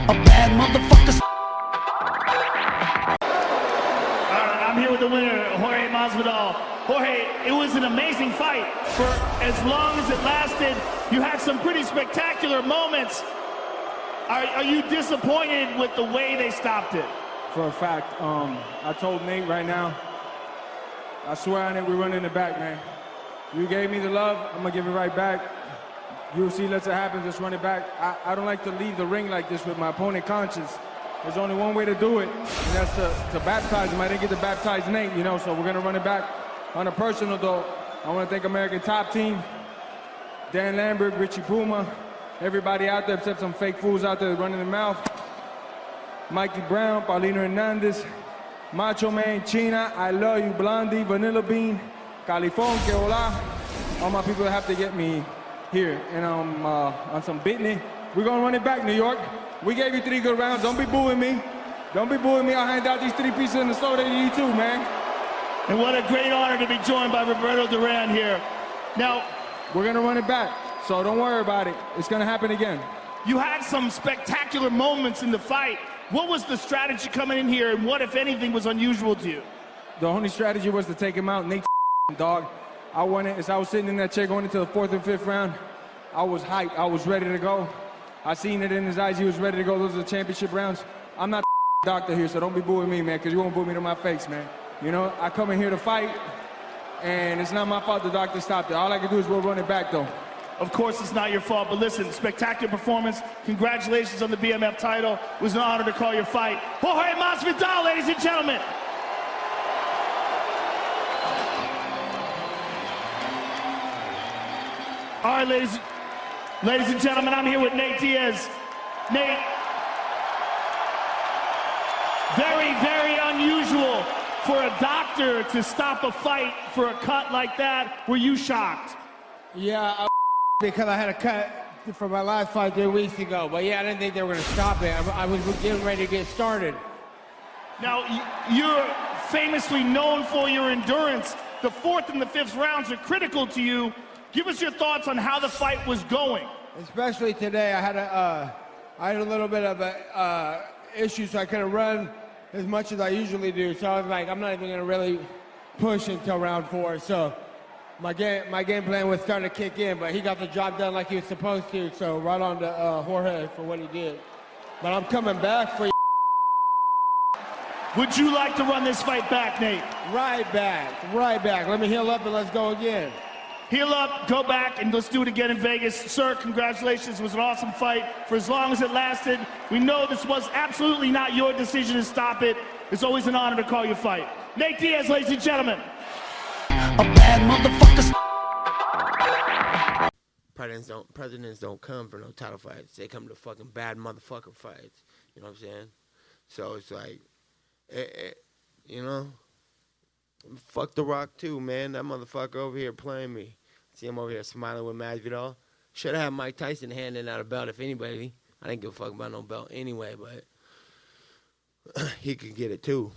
A bad motherfucker. All right, I'm here with the winner, Jorge Masvidal. Jorge, it was an amazing fight. For as long as it lasted, you had some pretty spectacular moments. Are you disappointed with the way they stopped it? For a fact, I told Nate right now, I swear on it, we're running it back, man. You gave me the love, I'm gonna give it right back. UFC lets it happen, just run it back. I don't like to leave the ring like this with my opponent conscious. There's only one way to do it, and that's to baptize him. I didn't get to baptize Nate, you know, so we're gonna run it back. On a personal though, I wanna thank American Top Team, Dan Lambert, Richie Puma, everybody out there except some fake fools out there running their mouth. Mikey Brown, Paulino Hernandez, Macho Man, China, I love you, Blondie, Vanilla Bean, Califón, que hola. All my people have to get me here. And on some Bitney, we're gonna run it back, New York. We gave you 3 good rounds, don't be booing me. Don't be booing me, I'll hand out these 3 pieces in the store to you too, man. And what a great honor to be joined by Roberto Duran here. Now, we're gonna run it back, so don't worry about it. It's gonna happen again. You had some spectacular moments in the fight. What was the strategy coming in here, and what, if anything, was unusual to you? The only strategy was to take him out. Nate's dog. I wanted, as I was sitting in that chair going into the 4th and 5th round, I was hyped. I was ready to go. I seen it in his eyes. He was ready to go. Those are the championship rounds. I'm not the doctor here, so don't be booing me, man, because you won't boo me to my face, man. You know, I come in here to fight, and it's not my fault the doctor stopped it. All I can do is we'll run it back, though. Of course, it's not your fault, but listen, spectacular performance. Congratulations on the BMF title. It was an honor to call your fight. Jorge Masvidal, ladies and gentlemen. All right, ladies and gentlemen, I'm here with Nate Diaz. Nate, very, very unusual for a doctor to stop a fight for a cut like that. Were you shocked? Yeah, because I had a cut for my last fight 3 weeks ago. But yeah, I didn't think they were going to stop it. I was getting ready to get started. Now, you're famously known for your endurance. The 4th and the 5th rounds are critical to you. Give us your thoughts on how the fight was going. Especially today, I had a little bit of a issue, so I couldn't run as much as I usually do. So I was like, I'm not even going to really push until round 4. So my game plan was starting to kick in, but he got the job done like he was supposed to. So right on to Jorge for what he did. But I'm coming back for you. Would you like to run this fight back, Nate? Right back, right back. Let me heal up and let's go again. Heal up, go back, and let's do it again in Vegas. Sir, congratulations. It was an awesome fight for as long as it lasted. We know this was absolutely not your decision to stop it. It's always an honor to call your fight. Nate Diaz, ladies and gentlemen. A bad motherfucker. Presidents don't come for no title fights. They come to fucking bad motherfucker fights. You know what I'm saying? So it's like, you know, fuck The Rock too, man. That motherfucker over here playing me. See him over here smiling with Masvidal. Should have had Mike Tyson handing out a belt if anybody. I didn't give a fuck about no belt anyway, but he could get it too.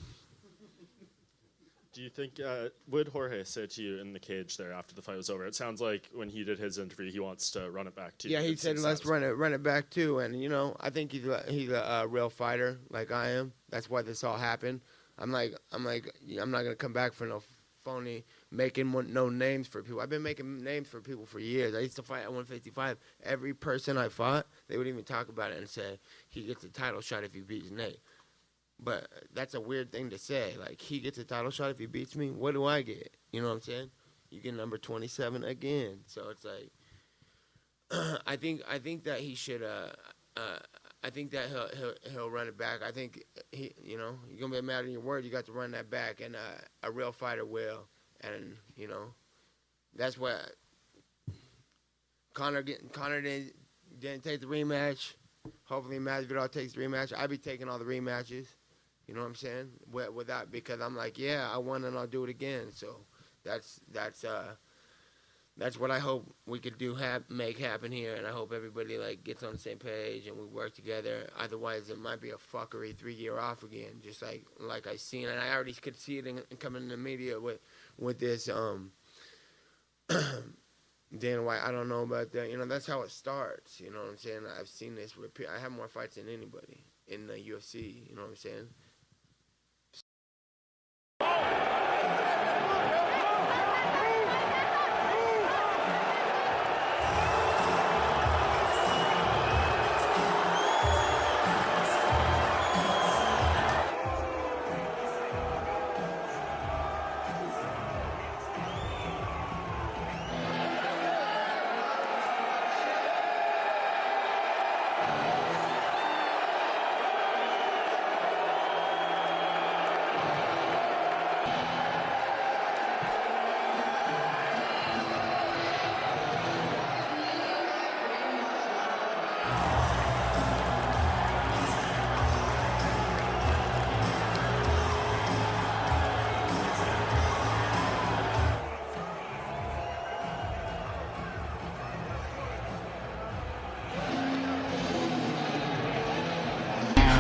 Do you think, would Jorge say to you in the cage there after the fight was over? It sounds like when he did his interview, he wants to run it back too. Yeah, he said let's run it back too. And, you know, I think he's a real fighter like I am. That's why this all happened. I'm not going to come back for no phony making no names for people. I've been making names for people for years. I used to fight at 155. Every person I fought, they would even talk about it and say, he gets a title shot if he beats Nate. But that's a weird thing to say. Like, he gets a title shot if he beats me. What do I get? You know what I'm saying? You get number 27 again. So it's like, I think that he should, I think that he'll run it back. I think you know, you're gonna be mad in your word. You got to run that back, and a real fighter will. And you know, that's what Conor didn't take the rematch. Hopefully, Masvidal takes the rematch. I'll be taking all the rematches. You know what I'm saying? Without, because I'm like, yeah, I won and I'll do it again. So that's what I hope we could make happen here, and I hope everybody like gets on the same page and we work together. Otherwise, it might be a fuckery 3-year off again, just like I seen, and I already could see it coming in the media with this Dana White, I don't know about that. You know, that's how it starts. You know what I'm saying? I've seen this repeat. I have more fights than anybody in the UFC. You know what I'm saying?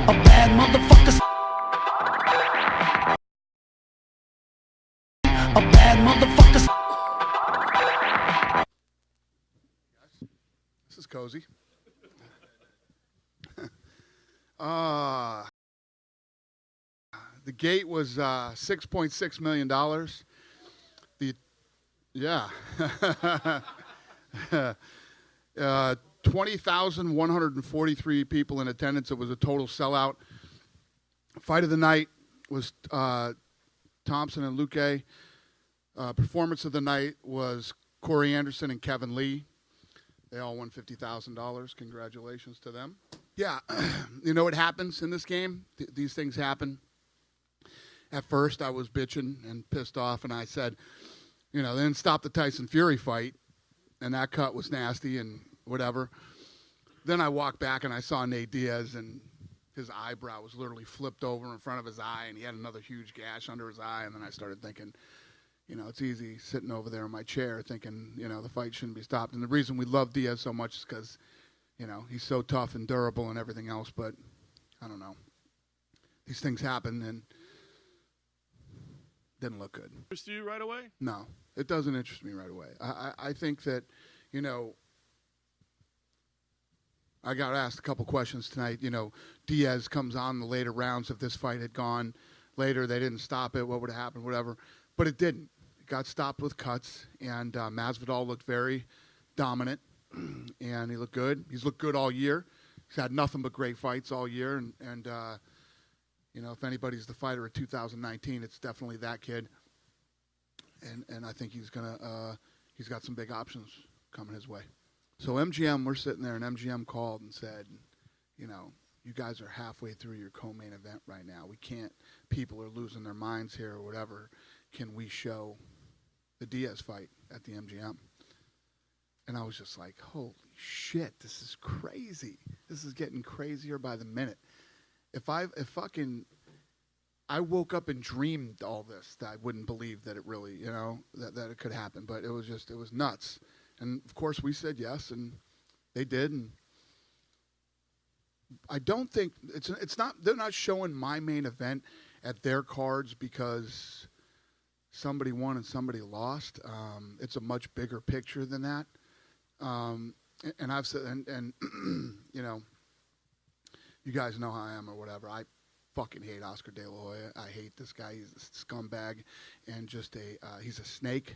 A bad motherfucker. A bad motherfucker. This is cozy. The gate was $6.6 million. Yeah. 20,143 people in attendance. It was a total sellout. Fight of the night was Thompson and Luque. Performance of the night was Corey Anderson and Kevin Lee. They all won $50,000. Congratulations to them. Yeah, you know what happens in this game? These things happen. At first, I was bitching and pissed off, and I said, you know, then stop the Tyson Fury fight, and that cut was nasty and whatever. Then I walked back, and I saw Nate Diaz, and his eyebrow was literally flipped over in front of his eye, and he had another huge gash under his eye, and then I started thinking, you know, it's easy sitting over there in my chair thinking, you know, the fight shouldn't be stopped. And the reason we love Diaz so much is because, you know, he's so tough and durable and everything else. But I don't know. These things happen and didn't look good. Interest you right away? No, it doesn't interest me right away. I think that, you know, I got asked a couple questions tonight. You know, Diaz comes on the later rounds. If this fight had gone later, they didn't stop it, what would have happened, whatever. But it didn't. It got stopped with cuts, and Masvidal looked very dominant, and he looked good. He's looked good all year. He's had nothing but great fights all year, and you know, if anybody's the fighter of 2019, it's definitely that kid. And I think he's got some big options coming his way. So MGM, we're sitting there, and MGM called and said, you know, you guys are halfway through your co-main event right now. We can't. People are losing their minds here or whatever. Can we show the Diaz fight at the MGM? And I was just like, holy shit, this is crazy. This is getting crazier by the minute. If I woke up and dreamed all this, that I wouldn't believe that it really, you know, that it could happen. But it was nuts. And of course we said yes, and they did. And I don't think they're not showing my main event at their cards because somebody won and somebody lost. It's a much bigger picture than that. And I've said, and you know, you guys know how I am or whatever. I fucking hate Oscar De La Hoya. I hate this guy. He's a scumbag and just he's a snake.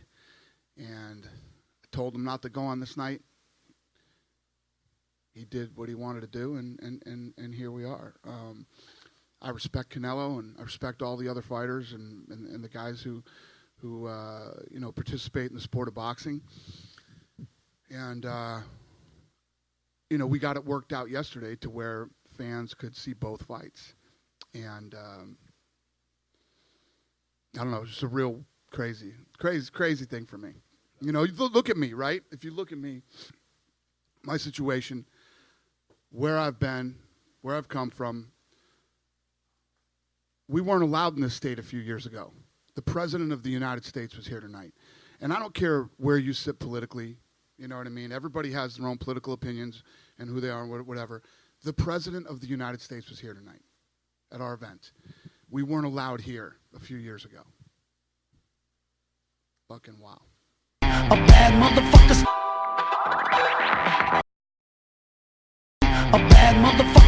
And I told him not to go on this night. He did what he wanted to do, and here we are. I respect Canelo, and I respect all the other fighters and the guys who you know, participate in the sport of boxing. And you know, we got it worked out yesterday to where fans could see both fights. And I don't know, it's just a real crazy thing for me. You know, you look at me, right? If you look at me, my situation, where I've been, where I've come from, we weren't allowed in this state a few years ago. The President of the United States was here tonight. And I don't care where you sit politically, you know what I mean? Everybody has their own political opinions and who they are and whatever. The President of the United States was here tonight at our event. We weren't allowed here a few years ago. Fucking wow. A bad motherfucker. A bad motherfucker.